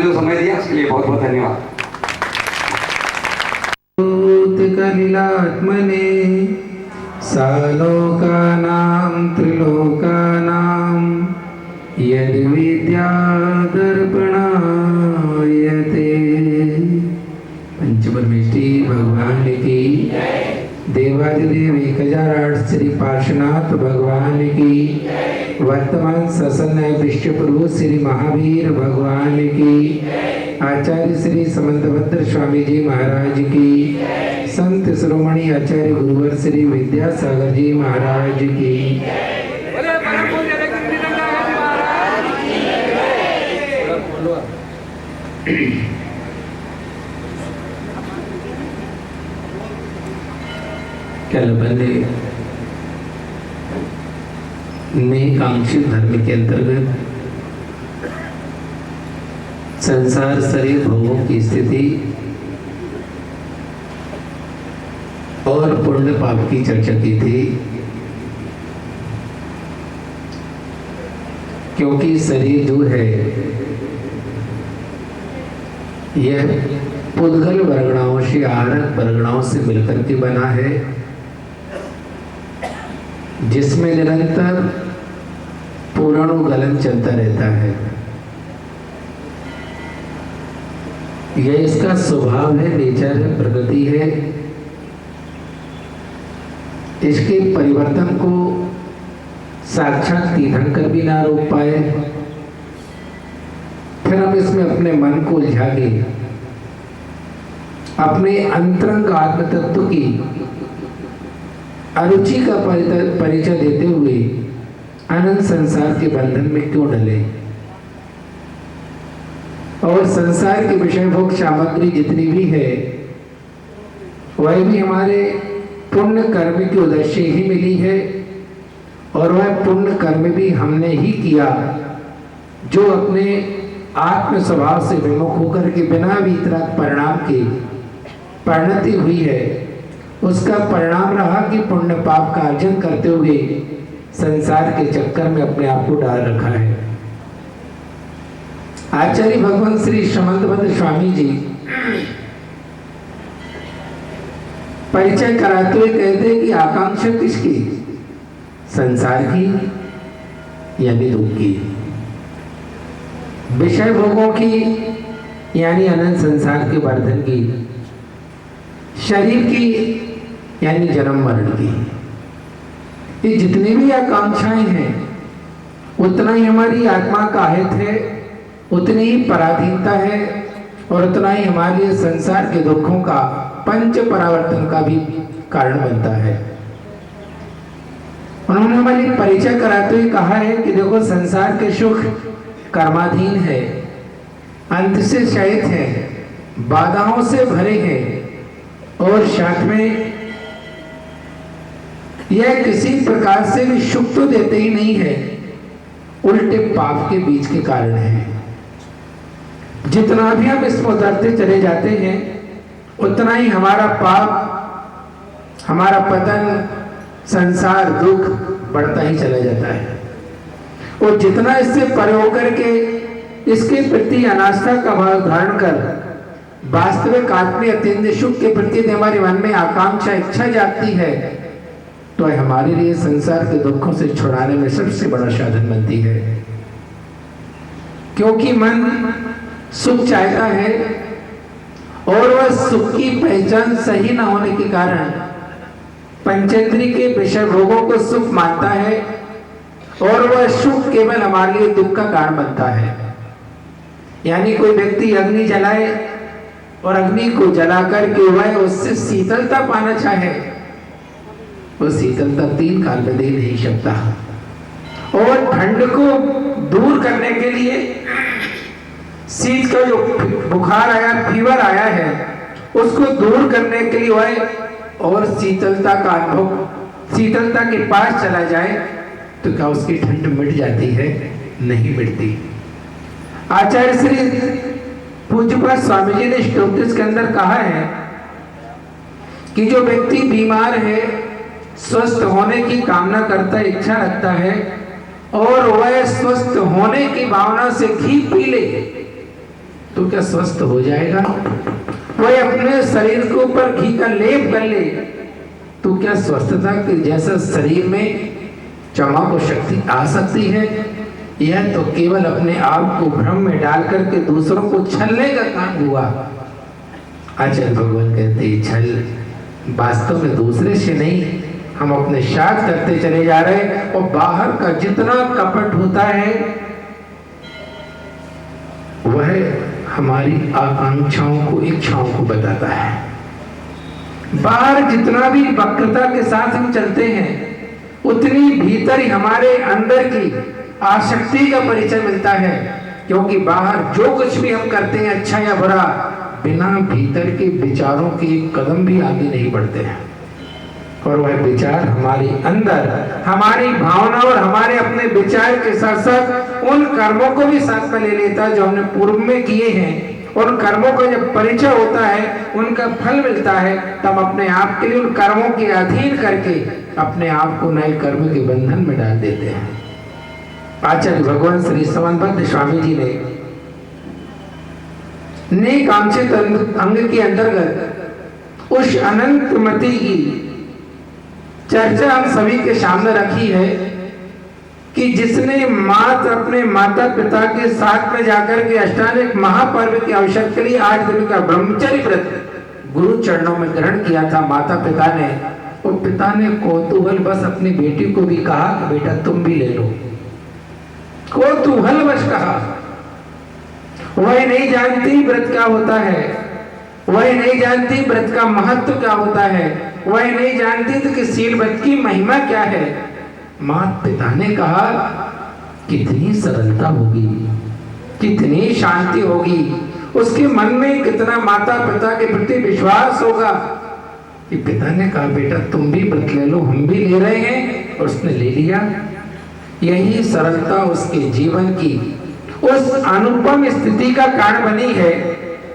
जो समय दिया उसके लिए बहुत बहुत धन्यवाद। कलिलात्मने सालोकानां त्रिलोकानां यद्विद्या दर्पणायते। पंचपरमेष्ठी भगवान की, देवादिदेव 1008 श्री पार्श्वनाथ भगवान की, वर्तमान सत्संग विश्व प्रभु श्री महावीर भगवान की, आचार्य श्री समंतभद्र स्वामी जी महाराज की, संत शिरोमणि आचार्य गुरुवर श्री विद्यासागर जी महाराज की। कल बंदे नेकांक्षी धर्म के अंतर्गत संसार शरीर भोगों की स्थिति और पुण्य पाप की चर्चा की थी, क्योंकि शरीर जो है यह पुद्गल वर्गणाओं से आरक वर्गणाओं से मिलकर के बना है, जिसमें निरंतर पुराणों गलन चलता रहता है। यह इसका स्वभाव है, नेचर है, प्रकृति है। इसके परिवर्तन को साक्षात तीर्थंकर भी ना रोक पाए, फिर हम इसमें अपने मन को उलझा के अपने अंतरंग आत्म तत्व की अरुचि का परिचय देते हुए अनंत संसार के बंधन में क्यों डले, और संसार के विषय भोग सामग्री जितनी भी है वह भी हमारे पुण्य कर्म की उद्देश्य ही मिली है, और वह पुण्य कर्म भी हमने ही किया जो अपने आत्म स्वभाव से विमुख होकर के बिना वितराग परिणाम के परिणति हुई है। उसका परिणाम रहा कि पुण्य पाप का अर्जन करते हुए संसार के चक्कर में अपने आप को डाल रखा है। आचार्य भगवान श्री समंतभद्र स्वामी जी परिचय कराते हुए कहते हैं कि आकांक्षा किसकी, संसार की यानी दुख की, विषय भोगों की यानी अनंत संसार के वर्धन की, शरीर की यानी जन्म मरण की। ये जितनी भी आकांक्षाएं हैं उतना ही हमारी आत्मा का अहित है, उतनी ही पराधीनता है, और उतना ही हमारे लिए संसार के दुखों का पंच परावर्तन का भी कारण बनता है। उन्होंने हमारी परिचय कराते हुए कहा है कि देखो, संसार के सुख कर्माधीन है, अंत से सहित है, बाधाओं से भरे हैं, और साथ में यह किसी प्रकार से भी सुख तो देते ही नहीं है, उल्टे पाप के बीच के कारण है। जितना भी हम इसमें उतरते चले जाते हैं उतना ही हमारा पाप, हमारा पतन, संसार दुख बढ़ता ही चला जाता है। और जितना इससे परे होकर के इसके प्रति अनास्था का भाव धारण कर वास्तविक आत्मीय अत्यंत सुख के प्रति हमारे मन में आकांक्षा इच्छा जाती है, तो हमारे लिए संसार के दुखों से छुड़ाने में सबसे बड़ा साधन बनती है। क्योंकि मन सुख चाहता है, और वह सुख की पहचान सही न होने के कारण पंचेंद्रिय के विषय भोगों को सुख मानता है, और वह सुख केवल हमारे लिए दुख का कारण बनता है। यानी कोई व्यक्ति अग्नि जलाए और अग्नि को जलाकर के वह उससे शीतलता पाना चाहे, वो शीतलता 3 काल में दे नहीं सकता। और ठंड को दूर करने के लिए शीत का जो बुखार आया, फीवर आया है, उसको दूर करने के लिए वह और शीतलता का अनुभव, शीतलता के पास चला जाए तो क्या उसकी ठंड मिट जाती है? नहीं मिटती। आचार्य श्री पूज्यपाद स्वामी जी ने स्तोत्र के अंदर कहा है कि जो व्यक्ति बीमार है, स्वस्थ होने की कामना करता है, इच्छा रखता है, और वह स्वस्थ होने की भावना से घी पी ले, तो क्या स्वस्थ हो जाएगा? वह अपने शरीर के ऊपर घी का लेप कर ले तो क्या स्वस्थता के जैसा शरीर में चमक और शक्ति आ सकती है? यह तो केवल अपने आप को भ्रम में डाल करके दूसरों को छलने का काम हुआ। आचार्य भगवान कहते छल वास्तव में दूसरे से नहीं, हम अपने साथ करते चले जा रहे हैं। और बाहर का जितना कपट होता है वह हमारी आकांक्षाओं को, इच्छाओं को बताता है। बाहर जितना भी वक्रता के साथ हम चलते हैं उतनी भीतर ही हमारे अंदर की आसक्ति का परिचय मिलता है। क्योंकि बाहर जो कुछ भी हम करते हैं अच्छा या बुरा, बिना भीतर के विचारों के एक कदम भी आगे नहीं बढ़ते हैं। और वह विचार हमारे अंदर, हमारी भावना और हमारे अपने विचार के साथ साथ उन कर्मों को भी साथ में ले लेता है जो हमने पूर्व में किए हैं। उन कर्मों का जब परिचय होता है, उनका फल मिलता है, तब अपने आप के लिए उन कर्मों के अधीन करके अपने आप को नए कर्म के बंधन में डाल देते हैं। आचार्य भगवान श्री समन्वत स्वामी जी ने नेकांक्षित अंग के अंतर्गत उस अनंतमति की चर्चा हम सभी के सामने रखी है कि जिसने अपने माता पिता के साथ में जाकर के अष्टांगिक महापर्व के अवसर के लिए 8 दिन का ब्रह्मचर्य व्रत गुरु चरणों में ग्रहण किया था माता पिता ने। और पिता ने कौतूहल बस अपनी बेटी को भी कहा कि बेटा तुम भी ले लो। कौतूहल बस कहा, वह नहीं जानती व्रत क्या होता है, वह नहीं जानती व्रत का महत्व क्या होता है, वह नहीं जानती थी कि शील व्रत की महिमा क्या है। माता पिता ने कहा कितनी सरलता होगी, कितनी शांति होगी, उसके मन में कितना माता पिता के प्रति विश्वास होगा कि पिता ने कहा बेटा तुम भी व्रत ले लो, हम भी ले रहे हैं, और उसने ले लिया। यही सरलता उसके जीवन की उस अनुपम स्थिति का कारण बनी है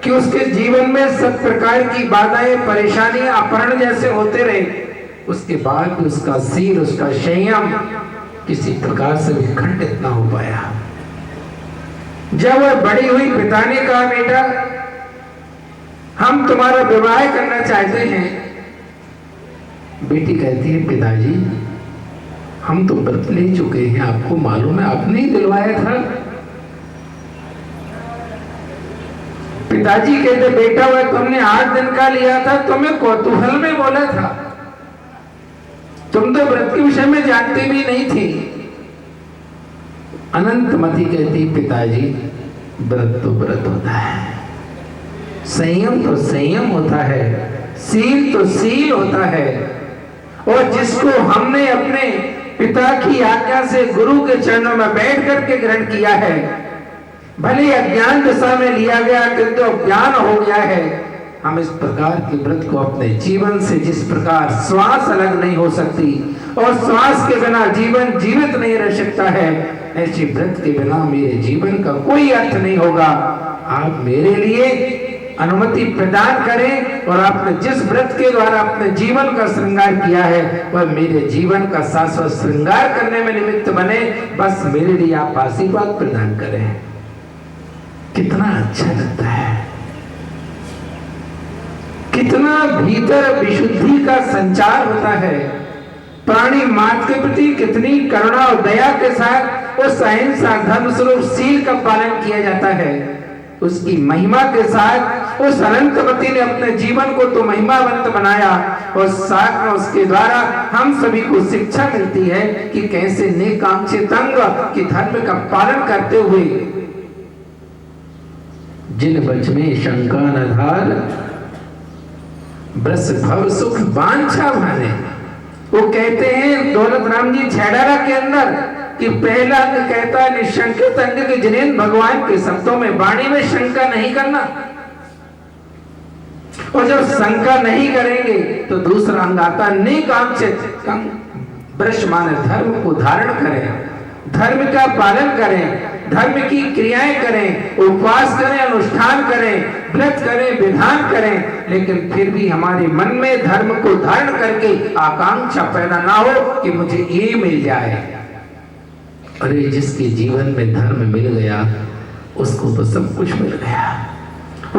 कि उसके जीवन में सब प्रकार की बाधाएं, परेशानियां, अपहरण जैसे होते रहे, उसके बाद उसका शील, उसका संयम किसी प्रकार से भी खंडित ना हो पाया। जब वह बड़ी हुई, पिता ने कहा बेटा हम तुम्हारा विवाह करना चाहते हैं। बेटी कहती है पिताजी हम तो व्रत ले चुके हैं, आपको मालूम है, आपने ही दिलवाया था। पिताजी कहते बेटा वह तुमने 8 दिन का लिया था, तुम्हें कौतूहल में बोला था, तुम तो व्रत के विषय में जानती भी नहीं थी। अनंतमति कहती पिताजी व्रत तो व्रत होता है, संयम तो संयम होता है, शील तो शील होता है। और जिसको हमने अपने पिता की आज्ञा से गुरु के चरणों में बैठ करके ग्रहण किया है, भले अज्ञान दशा में लिया गया किंतु ज्ञान हो गया है। हम इस प्रकार के व्रत को अपने जीवन से, जिस प्रकार श्वास अलग नहीं हो सकती और श्वास के बिना जीवन जीवित नहीं रह सकता है, ऐसे व्रत के बिना मेरे जीवन का कोई अर्थ नहीं होगा। आप मेरे लिए अनुमति प्रदान करें और आपने जिस व्रत के द्वारा अपने जीवन का श्रृंगार किया है वह मेरे जीवन का शाश्वत श्रृंगार करने में निमित्त बने। बस मेरे लिए आप आशीर्वाद प्रदान करें। कितना अच्छा लगता है, कितना भीतर विशुद्धि का संचार होता है। प्राणी मात्र के प्रति कितनी करुणा और दया के साथ उस अहिंसा धर्म स्वरूप शील का पालन किया जाता है। उसकी महिमा के साथ उस अनंतमति ने अपने जीवन को तो महिमावंत बनाया और साथ में उसके द्वारा हम सभी को शिक्षा मिलती है कि कैसे नेकांक्षित अंग की धर्म का पालन करते हुए जिन बच में शंका न धार ब्रस भव सुख वांछा भाने। वो कहते हैं दौलत राम जी छेड़ारा के अंदर कि पहला अंग कहता है निशंकित अंग के जिनेन्द्र भगवान के शब्दों में वाणी में शंका नहीं करना, और जब शंका नहीं करेंगे तो दूसरा अंग आता नेकांक्षित। ब्रश माने धर्म को धारण करें, धर्म का पालन करें, धर्म की क्रियाएं करें, उपवास करें, अनुष्ठान करें, व्रत करें, विधान करें, लेकिन फिर भी हमारे मन में धर्म को धारण करके आकांक्षा पैदा ना हो कि मुझे ये मिल जाए। अरे जिसके जीवन में धर्म मिल गया उसको तो सब कुछ मिल गया।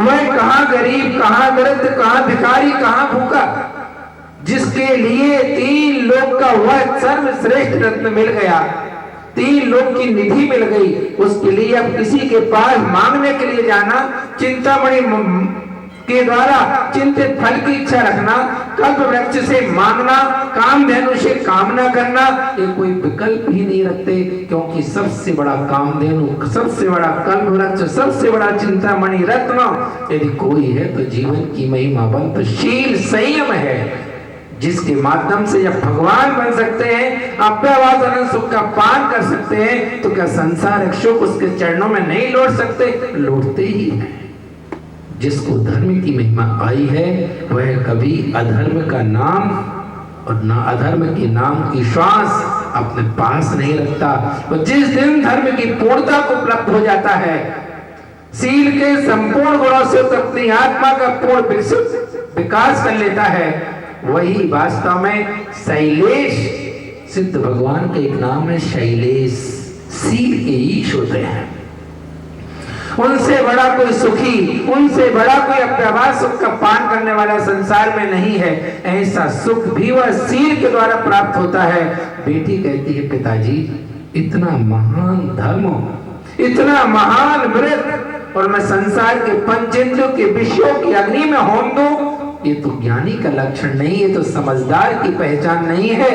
वह कहाँ गरीब, कहाँ दरिद्र, कहाँ भिखारी, कहाँ भूखा, जिसके लिए 3 लोक का वह सर्वश्रेष्ठ रत्न मिल गया, 3 लोक की निधि मिल गई, उसके लिए अब किसी के पास मांगने के लिए जाना, चिंतामणि के द्वारा चिंतित फल की इच्छा रखना, कल्प वृक्ष से मांगना, कामधेनु से कामना करना, ये कोई विकल्प ही नहीं रखते, क्योंकि सबसे बड़ा कामधेनु, सबसे बड़ा कल्प वृक्ष, सबसे बड़ा चिंतामणि रत्न यदि कोई है तो जीवन की महिमा बंत शील संयम है, जिसके माध्यम से जब भगवान बन सकते हैं, अव्ययवाद अनंत सुख का पान कर सकते हैं, तो क्या संसारिक सुख उसके चरणों में नहीं लौट सकते? लौटते ही हैं। जिसको धर्म की महिमा आई है वह कभी अधर्म का नाम और ना अधर्म के नाम की श्वास अपने पास नहीं रखता। तो जिस दिन धर्म की पूर्णता को उपलब्ध हो जाता है, शील के संपूर्ण गुणों से तो अपनी आत्मा का पूर्ण विकास कर लेता है, वही वास्तव में शैलेश, सिद्ध भगवान का एक नाम है शैलेश, शील के ईश होते हैं। उनसे बड़ा कोई सुखी, उनसे बड़ा कोई अव्यवहार सुख का पान करने वाला संसार में नहीं है। ऐसा सुख भी वह शील के द्वारा प्राप्त होता है। बेटी कहती है, पिताजी इतना महान धर्म, इतना महान व्रत, और मैं संसार के पंचेंद्रियों के विषयों की अग्नि में होम दूं, ये तो ज्ञानी का लक्षण नहीं, ये तो समझदार की पहचान नहीं है।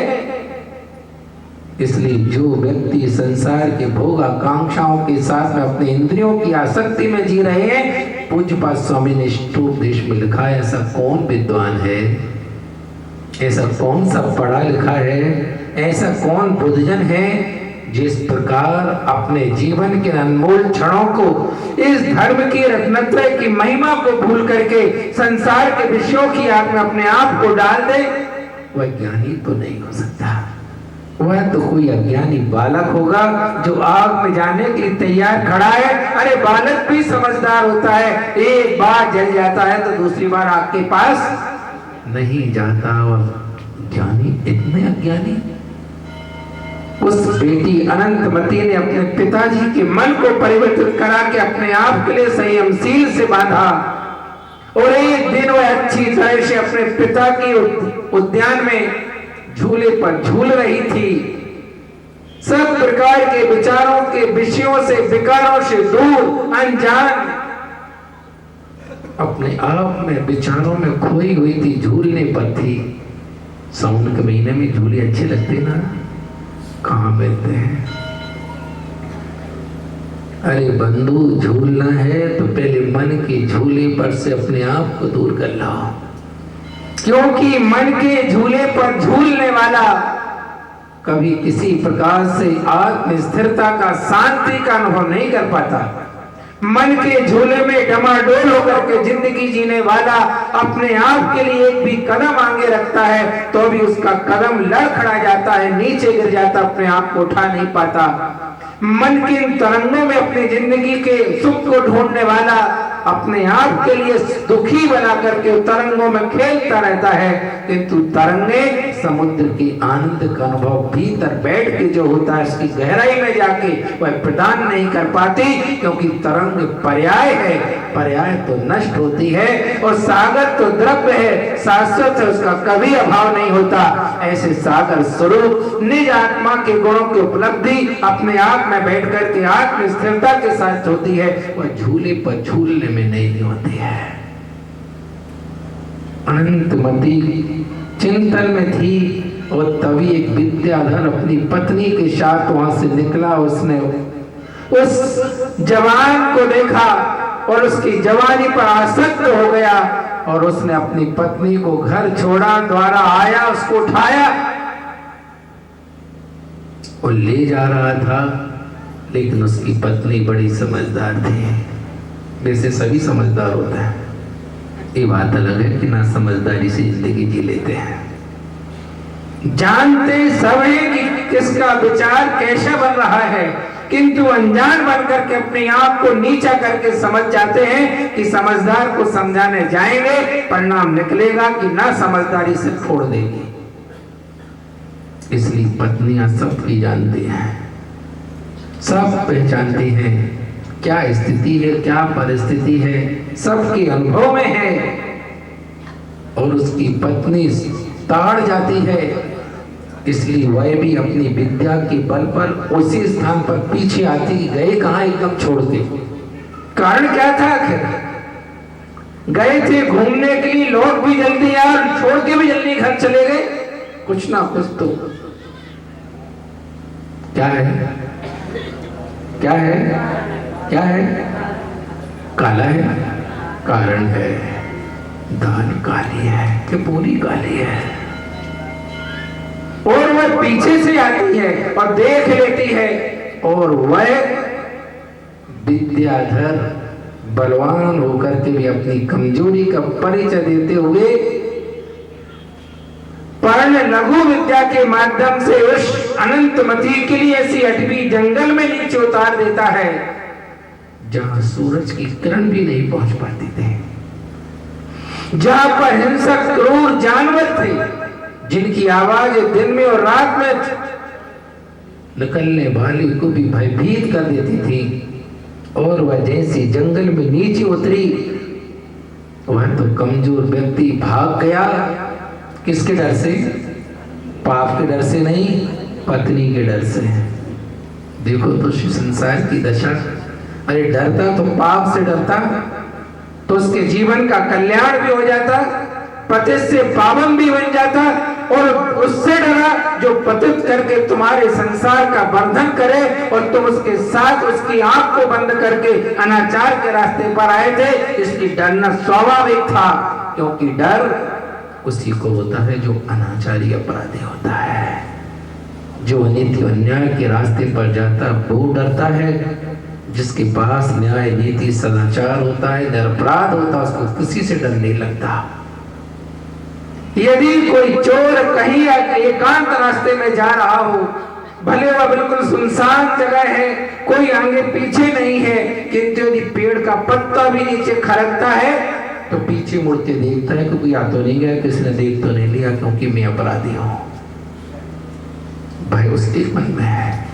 इसलिए जो व्यक्ति संसार के भोग आकांक्षाओं के साथ में अपने इंद्रियों की आसक्ति में जी रहे हैं, पूज्यपाद स्वामी ने उपदेश में लिखा है, ऐसा कौन विद्वान है, ऐसा कौन सा पढ़ा लिखा है, ऐसा कौन बुद्धजन है जिस प्रकार अपने जीवन के अनमोल क्षणों को इस धर्म की रत्नत्रय की महिमा को भूल करके संसार के विषयों की आग में अपने आप को डाल दे, वह ज्ञानी तो नहीं हो सकता। वह तो कोई अज्ञानी बालक होगा जो आग में जाने के लिए तैयार खड़ा है। अरे बालक भी समझदार होता है, एक बार जल जाता है तो दूसरी बार आग के पास नहीं जाता, और ज्ञानी इतने अज्ञानी। उस बेटी अनंतमती ने अपने पिताजी के मन को परिवर्तित करा के अपने आप के लिए संयमशील से बांधा, और एक दिन वह अच्छी तरह से अपने पिता की उद्यान में झूले पर झूल रही थी। सब प्रकार के विचारों के विषयों से, विकारों से दूर, अनजान, अपने आप में विचारों में खोई हुई थी, झूलने पर थी। सावन के महीने में झूले अच्छे लगते ना, कहाँ मिलते हैं। अरे बंधु, झूलना है तो पहले मन के झूले पर से अपने आप को दूर कर लाओ, क्योंकि मन के झूले पर झूलने वाला कभी किसी प्रकार से आत्म स्थिरता का, शांति का अनुभव नहीं कर पाता। मन के झूले में डमाडोल होकर के जिंदगी जीने वाला अपने आप के लिए एक भी कदम आगे रखता है तो भी उसका कदम लड़खड़ा जाता है, नीचे गिर जाता, अपने आप को उठा नहीं पाता। मन के तरंगों में अपनी जिंदगी के सुख को ढूंढने वाला अपने आप के लिए दुखी बना करके तरंगों में खेलता रहता है, किंतु तरंगे समुद्र के आनंद का अनुभव भीतर बैठ के जो होता है उसकी गहराई में जाके वह प्रदान नहीं कर पाती, क्योंकि तरंग पर्याय है, पर्याय तो नष्ट होती है, और सागर तो द्रव्य है, शाश्वत है, उसका कभी अभाव नहीं होता। ऐसे सागर स्वरूप निज आत्मा के गुणों की उपलब्धि अपने आप में बैठ करके आत्म स्थिरता के साथ होती है, वह झूले पर झूलने में नहीं होती है। अनंतमती चिंतन में थी, और तभी एक विद्याधर अपनी पत्नी के साथ वहां से निकला। उसने उस जवान को देखा और उसकी जवानी पर आसक्त हो गया, और उसने अपनी पत्नी को घर छोड़ा, द्वारा आया, उसको उठाया और ले जा रहा था। लेकिन उसकी पत्नी बड़ी समझदार थी, वैसे सभी समझदार होते हैं, ये बात अलग है कि ना समझदारी से जिंदगी जी लेते हैं। जानते सब है कि किसका विचार कैसा बन रहा है, किंतु अनजान बनकर के अपने आप को नीचा करके समझ जाते हैं कि समझदार को समझाने जाएंगे, परिणाम निकलेगा कि ना समझदारी से फोड़ देगी। इसलिए पत्नियां सब भी जानती हैं, सब पहचानती हैं क्या स्थिति है, क्या परिस्थिति है, सबके अनुभव में है। और उसकी पत्नी ताड़ जाती है, इसलिए वह भी अपनी विद्या के बल पर उसी स्थान पर पीछे आती। गए कहाँ एकदम छोड़ के? कारण क्या था? आखिर गए थे घूमने के लिए, लौट भी जल्दी यार, छोड़ के भी जल्दी घर चले गए। कुछ ना कुछ तो क्या है, क्या है, क्या है? काला है, कारण है। दाल काली है कि पूरी काली है? और वह पीछे से आती है और देख लेती है, और वह विद्याधर बलवान होकर के भी अपनी कमजोरी का परिचय देते हुए पर्ण लघु विद्या के माध्यम से उस अनंतमती के लिए ऐसी अटवी जंगल में नीचे उतार देता है जहां सूरज की किरण भी नहीं पहुंच पाती थे, जहां पर हिंसक क्रूर जानवर थे जिनकी आवाज दिन में और रात में निकलने वाली को भी भयभीत कर देती थी। और वह जैसी जंगल में नीचे उतरी, वह तो कमजोर व्यक्ति भाग गया। किसके डर से? पाप के डर से नहीं, पत्नी के डर से। देखो तो संसार की दशा। अरे डरता तो पाप से डरता तो उसके जीवन का कल्याण भी हो जाता, पतित से पावन भी बन जाता। और उससे डरा जो पतित करके तुम्हारे संसार का वर्धन करे और तुम उसके साथ उसकी आंख को बंद करके अनाचार के रास्ते पर आए थे, इसलिए डरना स्वाभाविक था। क्योंकि डर उसी को होता है जो अनाचारी अपराधी होता है, जो अनिति अन्याय के रास्ते पर जाता वो डरता है। जिसके पास न्याय नीति सदाचार होता है, निरपराध होता, उसको किसी से डर नहीं लगता। यदि कोई चोर कहीं एकांत रास्ते में जा रहा हो, भले वह बिल्कुल सुनसान जगह है, कोई आगे पीछे नहीं है, किंतु यदि पेड़ का पत्ता भी नीचे खड़कता है तो पीछे मुड़ के देखता है कि कोई आ तो नहीं गया, किसी ने देख तो नहीं लिया, क्योंकि मैं अपराधी हूं। भाई उसके मन में है।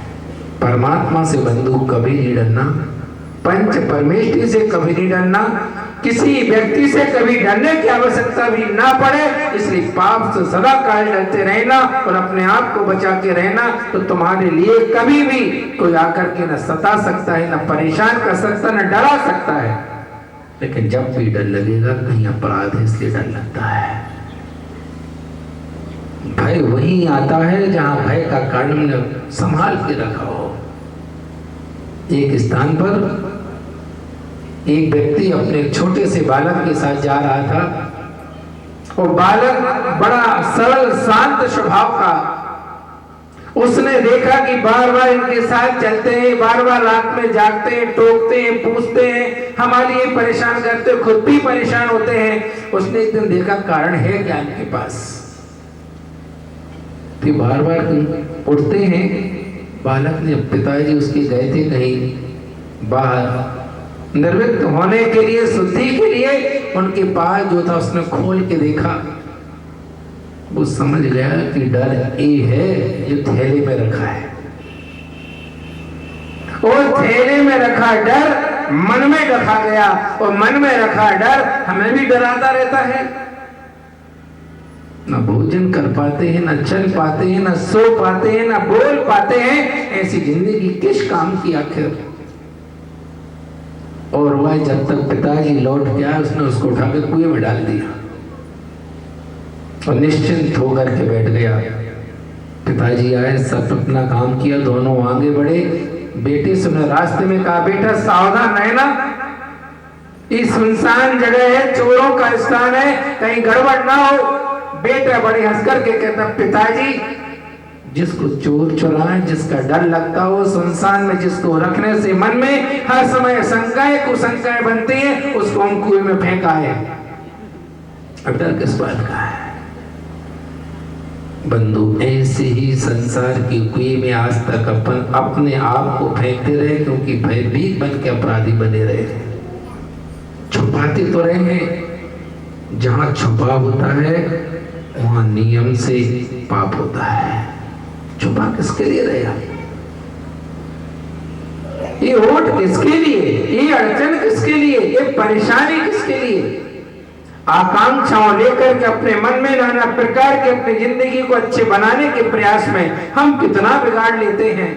परमात्मा से बंधु कभी नहीं डरना, पंच परमेष्ठी से कभी नहीं डरना, किसी व्यक्ति से कभी डरने की आवश्यकता भी ना पड़े। इसलिए पाप से सदा काल डरते रहना और अपने आप को बचा के रहना, तो तुम्हारे लिए कभी भी कोई आकर के न सता सकता है, न परेशान कर सकता, न डरा सकता है। लेकिन जब भी डर लगेगा कहीं अपराध है, इसलिए डर लगता है। भय वहीं आता है जहां भय का कारण संभाल के रखा हो। एक स्थान पर एक व्यक्ति अपने छोटे से बालक के साथ जा रहा था। और बालक बड़ा सरल शांत स्वभाव का। उसने देखा कि बार बार इनके साथ चलते हैं, बार बार रात में जागते हैं, टोकते हैं, पूछते हैं, हमारे लिए परेशान करते, खुद भी परेशान होते हैं। उसने एक दिन देखा कारण है क्या इनके पास, फिर बार बार उठते हैं। बालक ने, पिताजी उसके गए थे कहीं बाहर निर्विघ्न होने के लिए, शुद्धि के लिए, उनके पास जो था उसने खोल के देखा। वो समझ गया कि डर ये है जो थैले में रखा है, और थैले में रखा डर मन में रखा गया, और मन में रखा डर हमें भी डराता रहता है। न भोजन कर पाते हैं, न चल पाते हैं, न सो पाते हैं, न बोल पाते हैं। ऐसी जिंदगी किस काम की आखिर? और वह जब तक पिताजी लौट गया, उसने उसको उठा के कुएं में डाल दिया और निश्चिंत होकर के बैठ गया। पिताजी आए, सब अपना काम किया, दोनों आगे बढ़े। बेटे सुने रास्ते में कहा, बेटा सावधान रहना, ये सुनसान जगह है, चोरों का स्थान है, कहीं गड़बड़ ना हो। बेटा बड़े हंस करके कहता, पिताजी जिसको चोर चुराए, जिसका डर लगता हो, सुनसान में जिसको रखने से मन में हर समय शंकाएं कुशंकाएं बनती हैं, उसको हम कुएं में फेंका है। अब डर किस बात का है? बंधु, ऐसे ही संसार की कुएं में आज तक अपन अपने आप को फेंकते रहे, क्योंकि भयभीत बन के अपराधी बने रहे। छुपाते तो रहे हैं, जहां छुपा होता है वहां नियम से पाप होता है। छुपा किसके लिए रहेगा? ये ओट किसके लिए, ये अड़चन किसके लिए, ये परेशानी किसके लिए? आकांक्षाओं लेकर के अपने मन में नाना प्रकार के अपनी जिंदगी को अच्छे बनाने के प्रयास में हम कितना बिगाड़ लेते हैं।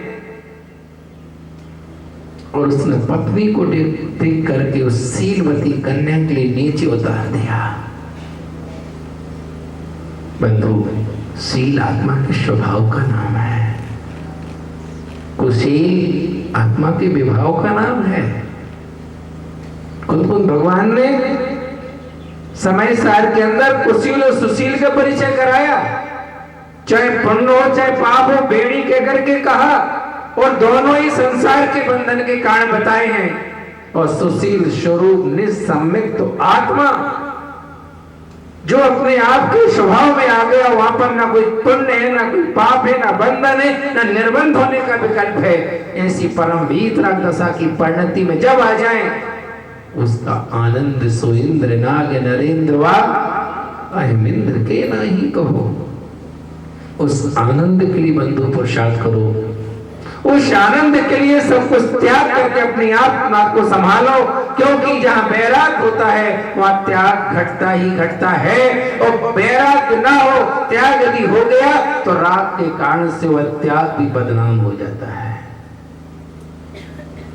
और उसने पत्नी को देख करके उस शीलवती कन्या के लिए नीचे उतार दिया। बंधु, शील आत्मा के स्वभाव का नाम है, कुशील आत्मा के विभाव का नाम है। खुद भगवान ने समय सार के अंदर कुशील और सुशील का परिचय कराया, चाहे पुण्य हो चाहे पाप हो, बेड़ी के करके कहा, और दोनों ही संसार के बंधन के कारण बताए हैं। और सुशील स्वरूप निसम्मिक्त तो आत्मा जो अपने आप के स्वभाव में आ गया, वहां पर ना कोई पुण्य है, ना कोई पाप है, ना बंधन है, ना निर्बंध होने का विकल्प है। ऐसी परम वीतराग दशा की परिणति में जब आ जाए, उसका आनंद सो इंद्र नाग नरेंद्र वा अहिम इंद्र के नहीं कहो। उस आनंद के लिए बंधु पुरुषार्थ करो, उस आनंद के लिए सब कुछ त्याग करके अपनी आत्मा को संभालो, क्योंकि जहां बैराग होता है वहां त्याग घटता ही घटता है। और बैराग ना हो, त्याग यदि हो गया तो राग के कारण से वह त्याग भी बदनाम हो जाता है।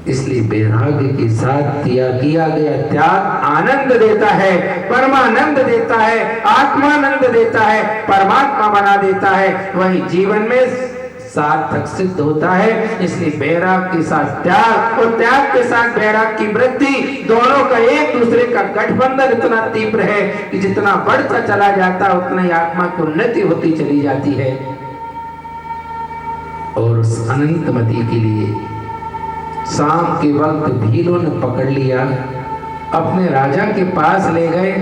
इसलिए वैराग्य के साथ किया गया त्याग आनंद देता है, परमानंद देता है, आत्मानंद देता है, परमात्मा बना देता है, वही जीवन में सार्थक सिद्ध होता है। इसलिए वैराग के साथ त्याग और त्याग के साथ वैराग की वृद्धि, दोनों का एक दूसरे का गठबंधन इतना तीव्र है कि जितना बढ़ता चला जाता है उतना ही आत्मा की उन्नति होती चली जाती है। और उस अनंतमती के लिए शाम के वक्त भीलों ने पकड़ लिया, अपने राजा के पास ले गए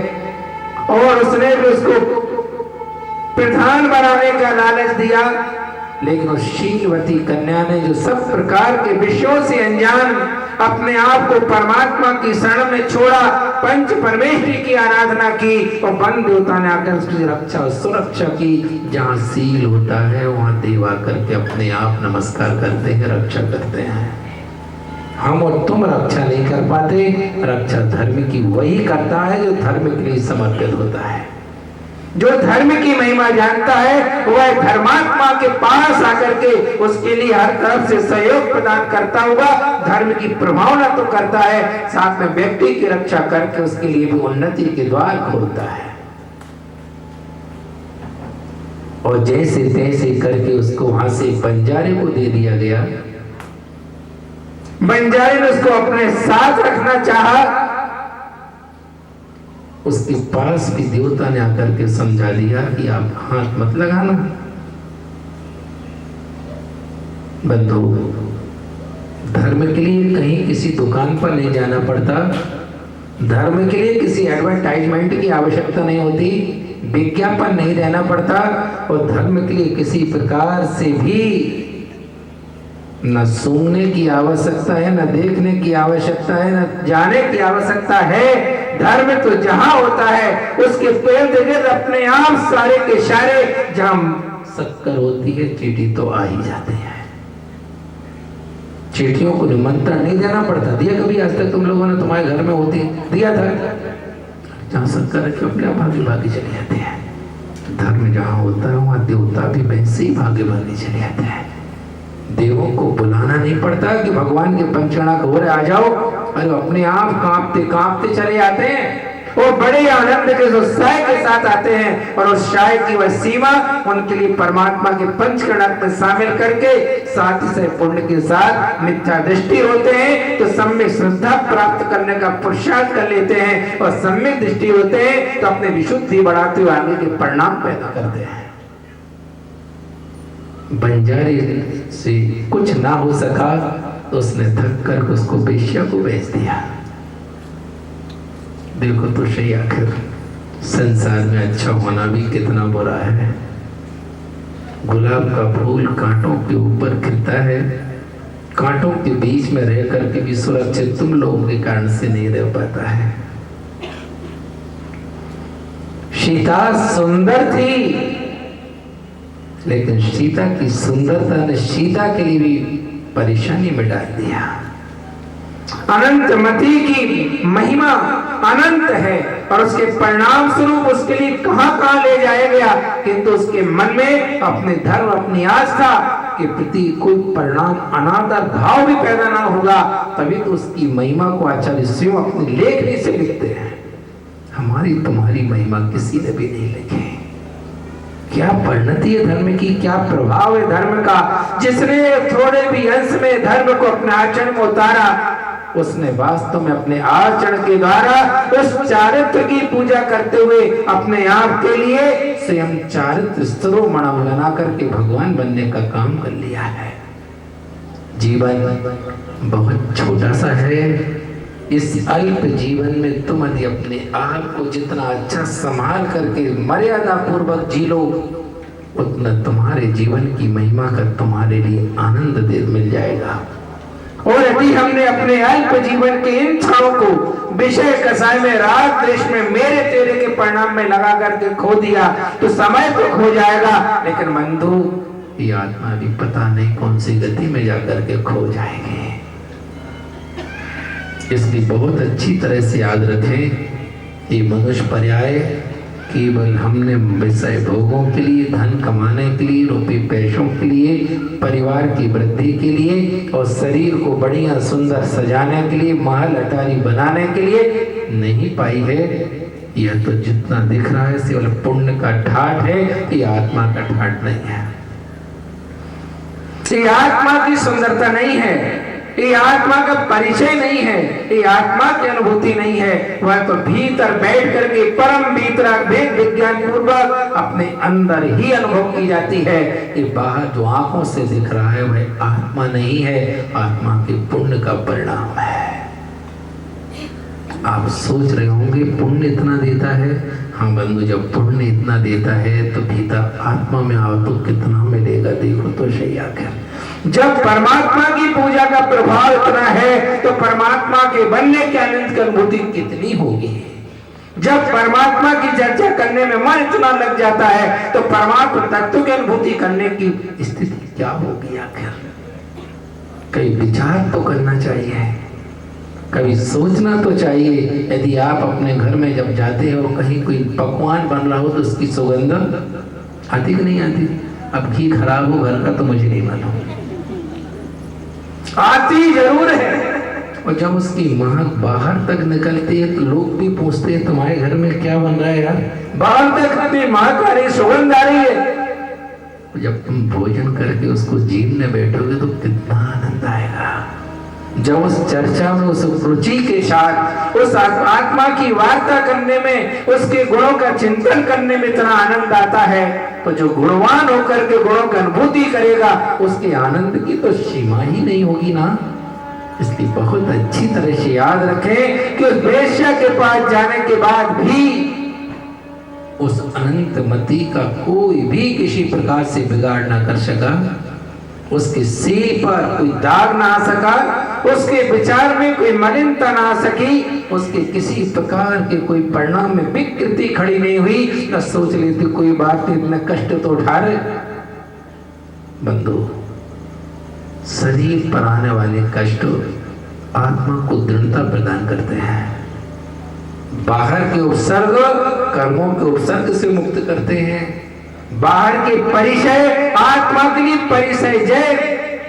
और उसने भी उसको प्रधान बनाने का लालच दिया। लेकिन उस शीलवती कन्या ने जो सब प्रकार के विषयों से अनजान अपने आप को परमात्मा की शरण में छोड़ा, पंच परमेश्वरी की आराधना की और वन देवता ने आकर उसकी रक्षा और सुरक्षा की। जहाँ शील होता है वहाँ देव आकर के अपने आप नमस्कार करते हैं, रक्षा करते हैं। हम और तुम रक्षा नहीं कर पाते, रक्षा धर्म की वही करता है जो धर्म के लिए समर्पित होता है, जो धर्म की महिमा जानता है। वह धर्मात्मा के पास आकर के उसके लिए हर तरफ से सहयोग प्रदान करता हुआ धर्म की प्रभावना तो करता है, साथ में व्यक्ति की रक्षा करके उसके लिए भी उन्नति के द्वार खोलता है। और जैसे तैसे करके उसको वहां से बंजारे को दे दिया गया। बंजारे ने उसको अपने साथ रखना चाहा, उसके पास भी देवता ने आकर के समझा दिया कि आप हाथ मत लगाना। बंधु, धर्म के लिए कहीं किसी दुकान पर नहीं जाना पड़ता, धर्म के लिए किसी एडवर्टाइजमेंट की आवश्यकता नहीं होती, विज्ञापन नहीं देना पड़ता, और धर्म के लिए किसी प्रकार से भी न सूंघने की आवश्यकता है, न देखने की आवश्यकता है, न जाने की आवश्यकता है। धर्म तो जहां होता है उसके पेड़ जगह अपने आप सारे के सारे, जहां शक्कर होती है चींटी तो आ ही जाते हैं। चींटियों को निमंत्रण नहीं देना पड़ता। दिया कभी आज तक तुम लोगों ने? तुम्हारे घर में होती दिया था? जहां शक्कर रखे अपने आप भागे भागे चले जाते हैं। धर्म जहां होता है वहां देवता भी वैसे ही भागे भागे चले जाते हैं। देवों को बुलाना नहीं पड़ता कि भगवान के पंचकणा घोर आ जाओ, अरे अपने आप कांपते कांपते चले आते हैं। और बड़े आनंद के उत्साह के साथ आते हैं, और उस शाय की वह सीमा उनके लिए परमात्मा के पंचकणक में शामिल करके साथ ही पुण्य के साथ मिथ्या दृष्टि होते हैं तो सम्यक श्रद्धा प्राप्त करने का पुरुषार्थ कर लेते हैं, और सम्यक दृष्टि होते हैं तो अपने विशुद्धि बढ़ाते हुए आगे के परिणाम पैदा करते हैं। बंजारे से कुछ ना हो सका तो उसने थक कर उसको वेश्या को बेच दिया। देखो तो सही, आखिर संसार में अच्छा होना भी कितना बुरा है। गुलाब का फूल कांटों के ऊपर खिलता है, कांटों के बीच में रह करके भी सुरक्षित तुम लोगों के कारण से नहीं रह पाता है। सीता सुंदर थी, लेकिन सीता की सुंदरता ने सीता के लिए भी परेशानी में डाल दिया। अनंतमती की महिमा अनंत है और उसके परिणाम स्वरूप उसके लिए कहां ले जाया गया, किंतु उसके मन में अपने धर्म, अपनी आस्था के प्रति कोई परिणाम, अनादर भाव भी पैदा ना होगा, तभी तो उसकी महिमा को आचार्य स्वयं अपने लेखनी से लिखते हैं। हमारी तुम्हारी महिमा किसी ने भी नहीं लिखी। क्या परिणति है धर्म की, क्या प्रभाव है धर्म का। जिसने थोड़े भी अंश में धर्म को अपने आचरण में उतारा, उसने वास्तव में अपने आचरण के द्वारा उस चारित्र की पूजा करते हुए अपने आप के लिए स्वयं चारित्र स्तरों बना करके भगवान बनने का काम कर लिया है। जीवन बहुत छोटा सा है। इस अल्प जीवन में तुम यदि अपने आप को जितना अच्छा संभाल करके मर्यादा पूर्वक जी लो, उतना तुम्हारे जीवन की महिमा का तुम्हारे लिए आनंद दे मिल जाएगा। और यदि हमने अपने अल्प जीवन के इन क्षणों को विषय कसाय में, राग द्वेष में, मेरे तेरे के परिणाम में लगा करके खो दिया, तो समय तो खो जाएगा, लेकिन बंधु ये आत्मा भी पता नहीं कौन सी गति में जाकर के खो जाएगी। इसलिए बहुत अच्छी तरह से याद रखें, ये मनुष्य पर्याय केवल हमने विषय भोगों के लिए, धन कमाने के लिए, रुपये पैसों के लिए, परिवार की वृद्धि के लिए और शरीर को बढ़िया सुंदर सजाने के लिए, महल अटारी बनाने के लिए नहीं पाई है। यह तो जितना दिख रहा है केवल पुण्य का ठाठ है, ये आत्मा का ठाठ नहीं है। ये आत्मा की सुंदरता नहीं है, ये आत्मा का परिचय नहीं है, ये आत्मा की अनुभूति नहीं है। वह तो भीतर बैठ करके परम भीतरा भेद विज्ञान पूर्वक अपने अंदर ही अनुभव की जाती है। ये बाहर जो आंखों से दिख रहा है वह आत्मा नहीं है, आत्मा के पुण्य का परिणाम है। आप सोच रहे होंगे पुण्य इतना देता है। हाँ बंधु, जब पुण्य इतना देता है तो भीतर आत्मा में आओ तो कितना मिलेगा, देखो तो सही आकर। जब परमात्मा की पूजा का प्रभाव इतना है तो परमात्मा के बनने के आनंद की अनुभूति कितनी होगी। जब परमात्मा की चर्चा करने में मन इतना लग जाता है तो परमात्मा तत्व की अनुभूति करने की स्थिति क्या होगी आखिर। कई विचार तो करना चाहिए, कभी सोचना तो चाहिए। यदि आप अपने घर में जब जाते हैं और कहीं कोई पकवान बन रहा हो तो उसकी सुगंध आती कि नहीं आती। अब घी खराब हो घर का तो मुझे नहीं मालूम, आती जरूर है। और जब उसकी महक बाहर तक निकलती है तो लोग भी पूछते हैं तुम्हारे घर में क्या बन रहा है यार, बाहर तक अपनी महक आ रही, सुगंध आ रही है। जब तुम भोजन करके उसको जीवने बैठोगे तो कितना आनंद आएगा। जब उस चर्चा में, उस रुचि के साथ उस आत्मा की वार्ता करने में, उसके गुणों का चिंतन करने में इतना आनंद आता है, तो जो गुणवान होकर के गुणों की अनुभूति करेगा उसके आनंद की तो सीमा ही नहीं होगी ना। इसलिए बहुत अच्छी तरह से याद रखें कि उस वेश्या के पास जाने के बाद भी उस अनंतमती का कोई भी किसी प्रकार से बिगाड़ ना कर सका। उसके सील पर कोई दाग ना आ सका, उसके विचार में कोई मलिनता ना आ सकी, उसके किसी प्रकार के कोई परिणाम में विकृति खड़ी नहीं हुई। न सोच लेती कोई बात नहीं, इतना कष्ट तो उठा रहे। बंधु, शरीर पर आने वाले कष्ट आत्मा को दृढ़ता प्रदान करते हैं। बाहर के उपसर्ग कर्मों के उपसर्ग से मुक्त करते हैं। बाहर के परिचय आत्मा के लिए परिचय जय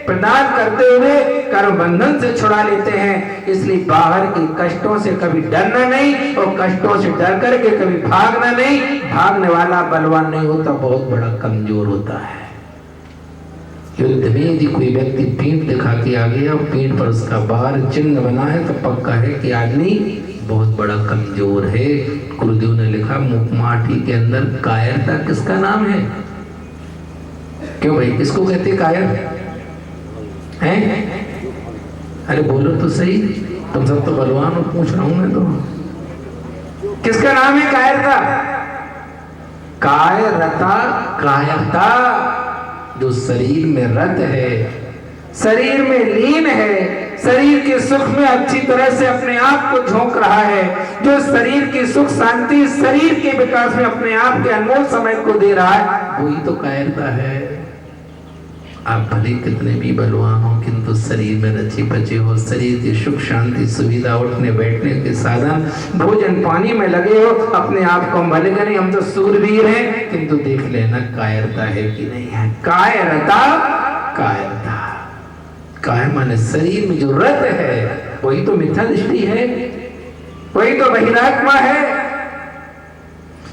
प्रदान करते हुए कर्म बंधन से छुड़ा लेते हैं। इसलिए बाहर के कष्टों से कभी डरना नहीं और कष्टों से डर करके कभी भागना नहीं। भागने वाला बलवान नहीं होता, बहुत बड़ा कमजोर होता है। युद्ध में यदि कोई व्यक्ति पीठ दिखा के आ गया और पीठ पर उसका बाहर चिन्ह बना है तो पक्का है कि आदमी बहुत बड़ा कमजोर है। गुरुदेव ने लिखा मुखमाठी के अंदर कायरता किसका नाम है? क्यों भाई, किसको कहते कायर हैं? अरे बोलो तो सही, तुम सब तो बलवान हो, पूछ रहा हूं मैं तो। किसका नाम है कायरता? कायरता, कायरता जो शरीर में रत है, शरीर में लीन है, शरीर के सुख में अच्छी तरह से अपने आप को झोंक रहा है, जो शरीर की सुख शांति, शरीर के विकास में अपने आप के अनमोल समय को दे रहा है, वही तो कायरता है। आप भले कितने भी बलवान हो, किंतु शरीर में रचे बचे हो, शरीर की सुख शांति सुविधा, उठने बैठने के साधन, भोजन पानी में लगे हो, अपने आप को भले करें हम तो सूरवीर हैं, किंतु देख लेना कायरता है कि नहीं है। कायरता कायरता काय माने शरीर में जो रत है वही तो मिथ्या दृष्टि है, वही तो बहिरात्मा है।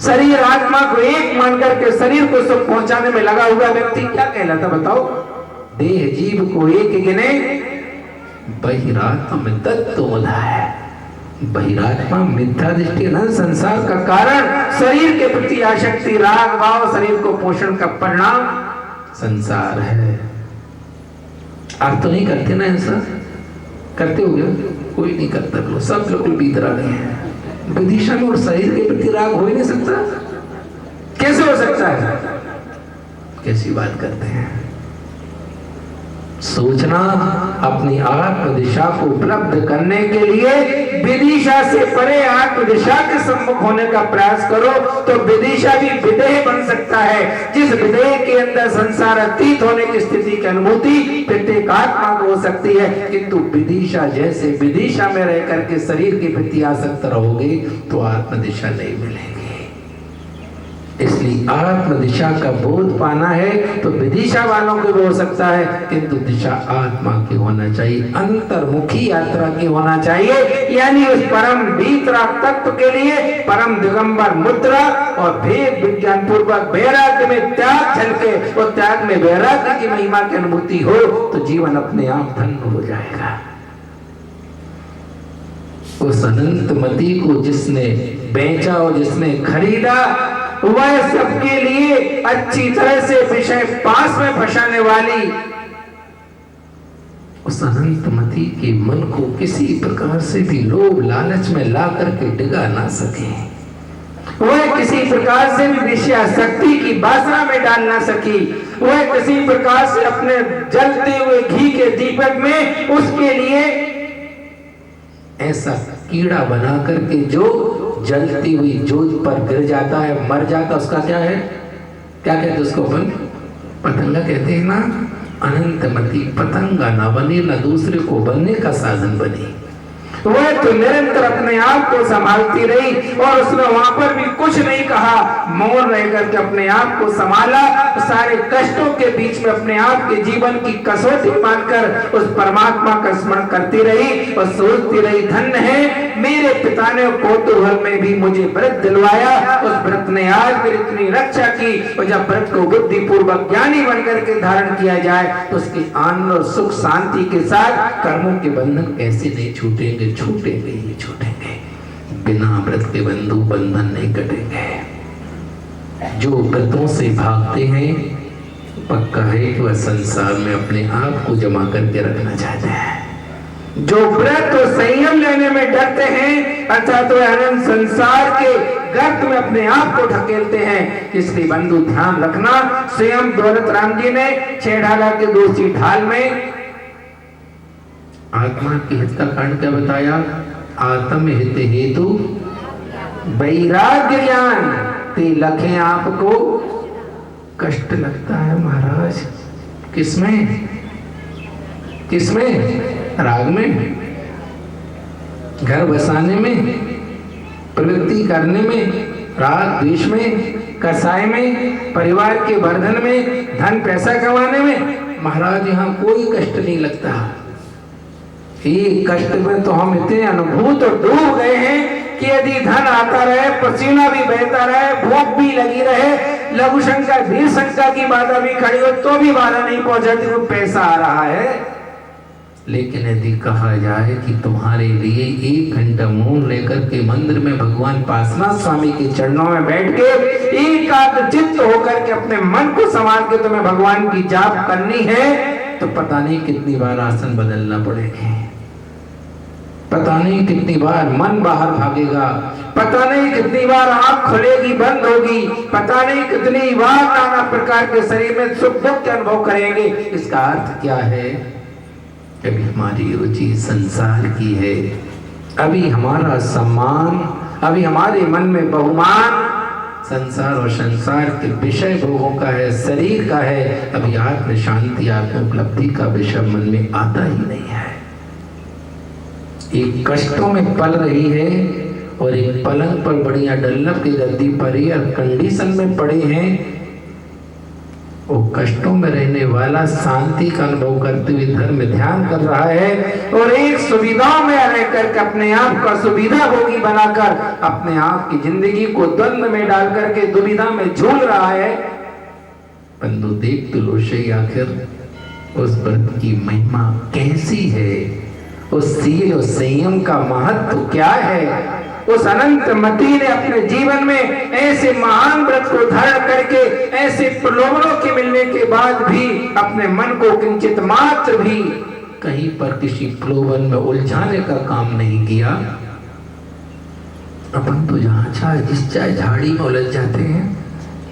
शरीर आत्मा को एक मान करके शरीर को सुख पहुंचाने में लगा हुआ व्यक्ति क्या कहलाता बताओ? देह जीव को एक गिने बहिरात्मा में तत्व है। बहिरात्मा मिथ्या दृष्टि न संसार का कारण, शरीर के प्रति आसक्ति, राग भाव, शरीर को पोषण का परिणाम संसार है। आप तो नहीं करते ना ऐसा? करते हो क्या? कोई नहीं करता, लोग सब लोग बीतरागी हैं। विदिशा में और शरीर के प्रति राग हो ही नहीं सकता। कैसे हो सकता है? कैसी बात करते हैं? सोचना अपनी आत्म दिशा को उपलब्ध करने के लिए विदिशा से परे आत्म दिशा के सम्मुख होने का प्रयास करो तो विदिशा भी विदेह बन सकता है। जिस विदेह के अंदर संसार अतीत होने की स्थिति की अनुभूति प्रत्येक आत्मा को हो सकती है, किंतु विदिशा जैसे विदिशा में रह करके शरीर के प्रति आसक्त रहोगे तो आत्म दिशा नहीं मिलेगी। इसलिए आत्म दिशा का बोध पाना है तो विदिशा वालों को भी हो सकता है, किंतु दिशा आत्मा की होना चाहिए, अंतर्मुखी यात्रा की होना चाहिए। यानी उस परम वीतराग तत्व के लिए परम दिगंबर मुद्रा और भेद विज्ञान पूर्वक वैराग्य में त्याग झलके और त्याग में वैराग्य की महिमा की अनुभूति हो तो जीवन अपने आप धन्य हो जाएगा। उस अनंतमती को जिसने बेचा और जिसने खरीदा वह सबके लिए अच्छी तरह से विषय पास में फंसाने वाली उस अनंतमती के मन को किसी प्रकार से भी लोभ लालच में ला करके डिगा ना सके, वह किसी प्रकार से भी विषयासक्ति की बासना में डाल ना सकी, वह किसी प्रकार से अपने जलते हुए घी के दीपक में उसके लिए ऐसा कीड़ा बना करके जो जलती हुई जोत पर गिर जाता है, मर जाता, उसका क्या है? क्या कहते हैं उसको? अपन पतंगा कहते हैं ना। अनंतमती पतंगा ना बने ना दूसरे को बनने का साधन बनी, वह तो निरंतर अपने आप को संभालती रही और उसने वहां पर भी कुछ नहीं कहा, मौन रह करके अपने आप को संभाला। सारे कष्टों के बीच में अपने आप के जीवन की कसौटी मानकर उस परमात्मा का स्मरण करती रही और सोचती रही, धन्य है मेरे पिता ने कौतूहल में भी मुझे व्रत दिलवाया, उस व्रत ने आज मेरी इतनी रक्षा की। और जब व्रत को बुद्धि पूर्वक ज्ञानी बनकर के धारण किया जाए तो उसके आनंद और सुख शांति के साथ कर्मों के बंधन कैसे नहीं छूटेंगे? छूटेंगे ही छूटेंगे। बिना व्रत के बंधु बंधन नहीं कटेंगे। जो व्रतों से भागते हैं पक्का है कि वह संसार में अपने आप को जमा करके रखना चाहते हैं। जो व्रत और संयम लेने में डरते हैं अर्थात वह अनंत संसार के गर्त में अपने आप को ढकेलते हैं। इसलिए बंधु ध्यान रखना, स्वयं दौलत राम जी ने 6 ढाला के दूसरी ढाल में आत्मा के हित का कांड क्या बताया? आत्म हित हेतु वैराग्य ज्ञान ते लखे आपको कष्ट लगता है महाराज। किसमें? किसमें? राग में, घर बसाने में, प्रवृत्ति करने में, राग द्वेष में, कसाय में, परिवार के वर्धन में, धन पैसा कमाने में। महाराज यहाँ कोई कष्ट नहीं लगता। ये कष्ट में तो हम इतने अनुभूत और डूब गए हैं कि यदि धन आता रहे, पसीना भी बहता रहे, भूख भी लगी रहे, लघु शंका वीर शंका की बाधा भी खड़ी हो तो भी बाधा नहीं पहुंचाती, वो पैसा आ रहा है। लेकिन यदि कहा जाए कि तुम्हारे लिए 1 घंटा मौन लेकर के मंदिर में भगवान पार्श्वनाथ स्वामी के चरणों में बैठ के एकाग्र चित्त होकर के अपने मन को संभाल के तुम्हें भगवान की जाप करनी है तो पता नहीं कितनी बार आसन बदलना पड़ेगा, पता नहीं कितनी बार मन बाहर भागेगा, पता नहीं कितनी बार आंख खुलेगी बंद होगी, पता नहीं कितनी बार नाना प्रकार के शरीर में सुख दुख के अनुभव करेंगे। इसका अर्थ क्या है? अभी हमारी रुचि संसार की है, अभी हमारा सम्मान, अभी हमारे मन में बहुमान संसार और संसार के विषय भोगों का है, शरीर का है, अभी आत्म शांति आत्म उपलब्धि का विषय मन में आता ही नहीं है। एक कष्टों में पल रही है और एक पलंग पर बढ़िया डल्लभ की गद्दी पर ही और कंडीशन में पड़े हैं। वो कष्टों में रहने वाला शांति का अनुभव करते हुए धर्म ध्यान कर रहा है और एक सुविधाओं में रह करके अपने आप का सुविधा भोगी बनाकर अपने आप की जिंदगी को द्वंद्व में डाल करके दुविधा में झूल रहा है। बंधु देख तो लो सही, आखिर उस व्रत की महिमा कैसी है, उस सील और संयम का महत्व क्या है। उस अनंत मती ने अपने जीवन में ऐसे महान व्रत को धारण करके ऐसे प्रलोभनों के मिलने के बाद भी अपने मन को किंचित मात्र भी कहीं पर किसी प्रलोभन में उलझाने का काम नहीं किया। अपन तो जहां चाहे जिस चाहे झाड़ी में उलझ जाते हैं,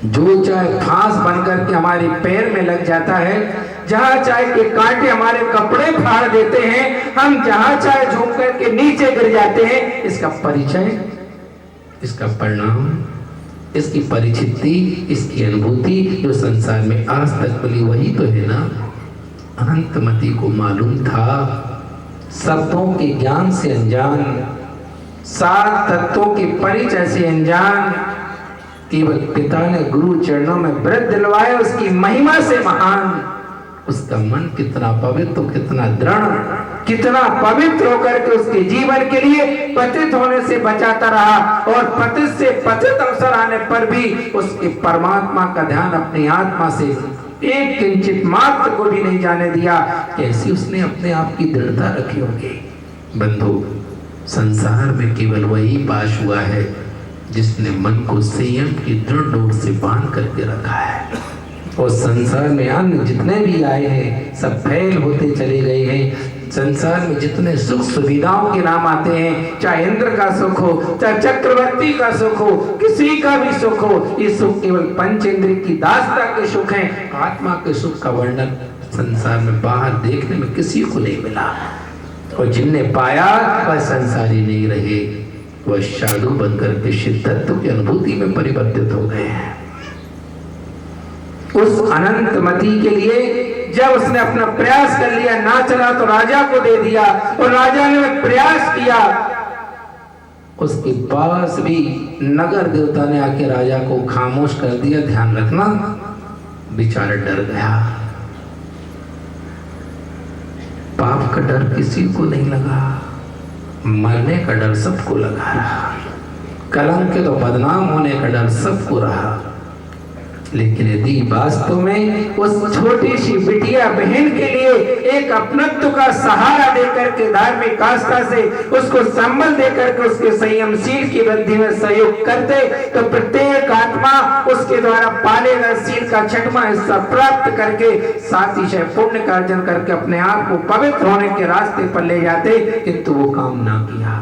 जो चाहे फांस बनकर के हमारे पैर में लग जाता है, जहां चाहे के कांटे हमारे कपड़े फाड़ देते हैं, हम जहां चाहे झूम करके नीचे गिर जाते हैं। इसका परिचय, इसका परिणाम, इसकी परिचिति, इसकी अनुभूति जो संसार में आज तक मिली वही तो है ना। अनंतमती को मालूम था शब्दों के ज्ञान से अनजान, सात तत्वों के परिचय से अनजान, केवल पिता ने गुरु चरणों में व्रत दिलवाया उसकी महिमा से महान। उसका मन कितना पवित्र, कितना दृढ़, कितना पवित्र होकर के उसके जीवन के लिए पतित होने से बचाता रहा और पतित से पतित अवसर आने पर भी उसके परमात्मा का ध्यान अपनी आत्मा से एक किंचित मात्र को भी नहीं जाने दिया। कैसी उसने अपने आप की दृढ़ता रखी होगी। बंधु, संसार में केवल वही पास हुआ है जिसने मन को संयम की दृढ़ डोर से बांध करके रखा है। और संसार में अन्य जितने भी आए हैं सब फैल होते चले गए हैं। संसार में जितने सुख सुविधाओं के नाम आते हैं, चाहे इंद्र का सुख हो, चाहे चक्रवर्ती का सुख हो, किसी का भी सुख हो, ये सुख केवल पंचेंद्रिय की दासता के सुख हैं। आत्मा के सुख का वर्णन संसार में बाहर देखने में किसी को नहीं मिला। और जिनने पाया वह संसारी नहीं रहे, वह साधु बनकर के सिद्धत्व की अनुभूति में परिवर्तित हो गए हैं। उस अनंतमती के लिए जब उसने अपना प्रयास कर लिया, ना चला तो राजा को दे दिया और राजा ने प्रयास किया, उसके पास भी नगर देवता ने आके राजा को खामोश कर दिया। ध्यान रखना, बेचारा डर गया। पाप का डर किसी को नहीं लगा, मरने का डर सबको लगा रहा, कलंक के तो बदनाम होने का डर सबको रहा। लेकिन यदि वास्तव में उस छोटी सी बिटिया बहन के लिए एक अपनत्व का सहारा देकर के धार्मिक आस्था से उसको संबल देकर के उसके संयमशील की वृद्धि में सहयोग करते, तो प्रत्येक आत्मा उसके द्वारा पाले गए शील का छठवां हिस्सा प्राप्त करके साथ ही पुण्य का अर्जन करके अपने आप को पवित्र होने के रास्ते पर ले जाते। किंतु वो काम ना किया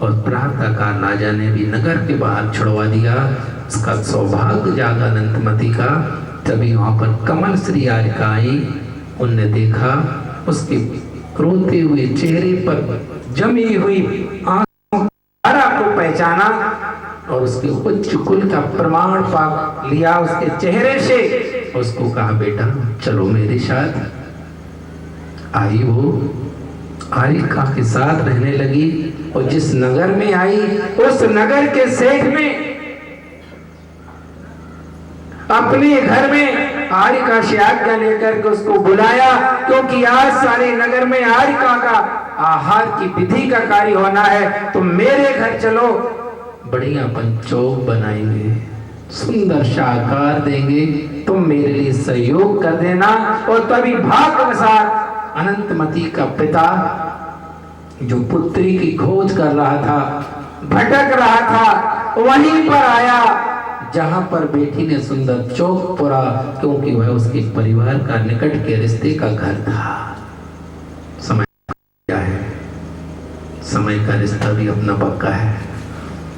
और प्रातःकाल राजा ने भी नगर के बाहर छुड़वा दिया। उसका सौभाग्य जागा अनंतमती का। तभी वहां पर कमल श्री आरिका आई। उनने देखा उसके रोते हुए चेहरे पर जमी हुई आंखों को पहचाना और उसके उच्च कुल का प्रमाण पा लिया उसके चेहरे से। उसको कहा, बेटा चलो मेरे साथ। आई वो आरिका के साथ रहने लगी और जिस नगर में आई उस नगर के सेठ में अपने घर में आरिका से आज्ञा लेकर के उसको बुलाया, क्योंकि आज सारे नगर में आरिका का आहार की विधि का कार्य होना है। तो मेरे घर चलो, बढ़िया अपन चौक बनाएंगे, सुंदर शाकार देंगे, तुम मेरे लिए सहयोग कर देना। और तभी भाग्यवशात अनंतमती का पिता जो पुत्री की खोज कर रहा था, भटक रहा था, वहीं पर आया जहां पर बेटी ने सुंदर चौक पुरा, क्योंकि वह उसके परिवार का निकट के रिश्ते का घर था। समय क्या है, समय का रिश्ता भी अपना पक्का है,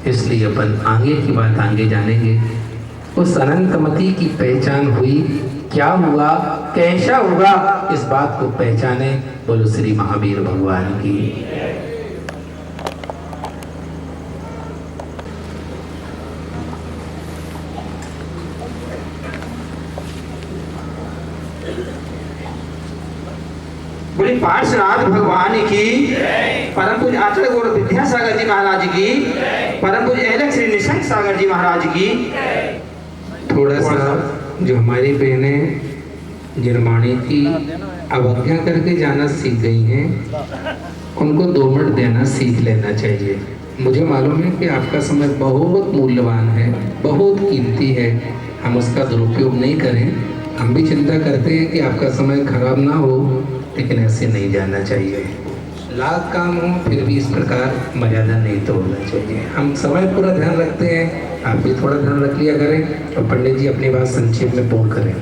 इसलिए अपन आगे की बात आगे जानेंगे। उस अनंतमती की पहचान हुई, क्या हुआ, कैसा हुआ, इस बात को पहचाने। बोलो श्री महावीर भगवान की। बोले पार्श्वनाथ भगवान की, परम पूज्य आचार्य गौर विद्यासागर जी महाराज की, परम पूज्य एलेक्स श्री निशंक सागर जी महाराज की। थोड़ा सा जो हमारी बहनें निर्माणी की अवज्ञा करके जाना सीख गई हैं, उनको 2 मिनट देना सीख लेना चाहिए। मुझे मालूम है कि आपका समय बहुत मूल्यवान है, बहुत कीमती है, हम उसका दुरुपयोग नहीं करें। हम भी चिंता करते हैं कि आपका समय खराब ना हो, लेकिन ऐसे नहीं जाना चाहिए। लाख काम हो फिर भी इस प्रकार मर्यादा नहीं तोड़ना चाहिए। हम समय पूरा ध्यान रखते हैं, आप भी थोड़ा ध्यान रख लिया करें। और पंडित जी अपनी बात संक्षेप में पूर्ण करें।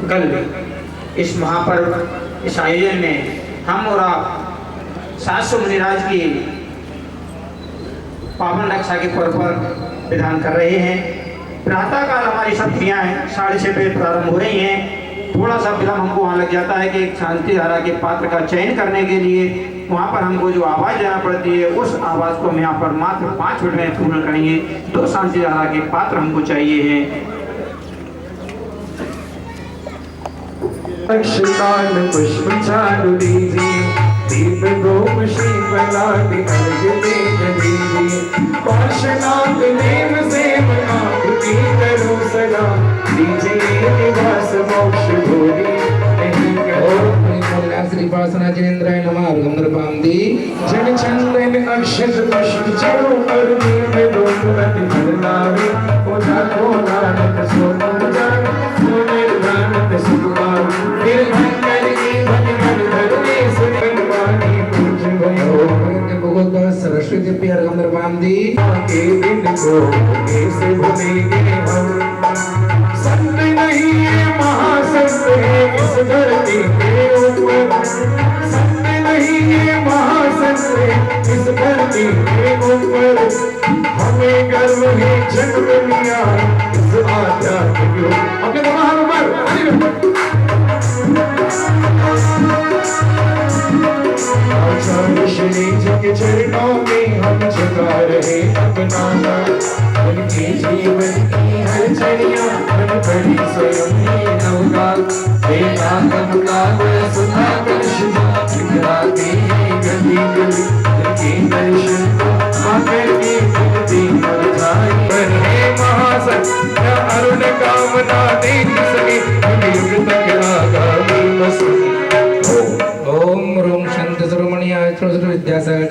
कल इस महापर्व, इस आयोजन में हम और आप 700 मुनिराज की पावन रक्षा के पर्व पर विधान कर रहे हैं। प्रातःकाल हमारी सब क्रियाएं 6:30 बजे प्रारंभ हो रही हैं। थोड़ा सा विलम्ब हमको वहाँ लग जाता है कि एक शांति धारा के पात्र का चयन करने के लिए वहाँ पर हमको जो आवाज़ देना पड़ती है, उस आवाज़ को हम यहाँ पर मात्र 5 मिनट में पूर्ण करेंगे। 2 शांति धारा के पात्र हमको चाहिए हैं। अक्षतान पुष्प चारु दीजिए, दीप धूप शीतलादि अर्घ्य देव दीजिए। पार्श्वनाथ नेम सेव आकृति करो सदा, दीजिए निवास मोक्ष भूरि नहीं करो। श्री पासना जिनेन्द्राय नमः। अर्घम दी जन चंदन अक्षत पुष्प चरो पर दीप धूप रति हरनावे। ओझा को नानक सोनम जान, सोने नानक सुखवान। निर्भंकर की भज मन धरने सुनवानी पूज भयो। भगवत सरस्वती पे अर्घम दी के दिन को कैसे भूलेंगे हम। संत नहीं है महासंत है इस धरती के ऊपर। संत नहीं है महासंत है इस धरती के ऊपर। हमें गर्व है जन्म लिया इस आध्यात्म के ऊपर। अपने तो महानुभाव आचार्य श्री जी के चरणों में हम झुका रहे अपना नाम। उनके जीवन की हर चर्या मन पड़ी स्वयं ही नौका। बेटा कमलाव सुधा कर शुभा दिखलाते गली गली। उनके दर्शन को आकर के मुक्ति मिल जाए। पर हे महासन न अरुण कामना दे सके, युग तक आगामी बस। ओम रोम शांति सर्वमणि विद्यासागर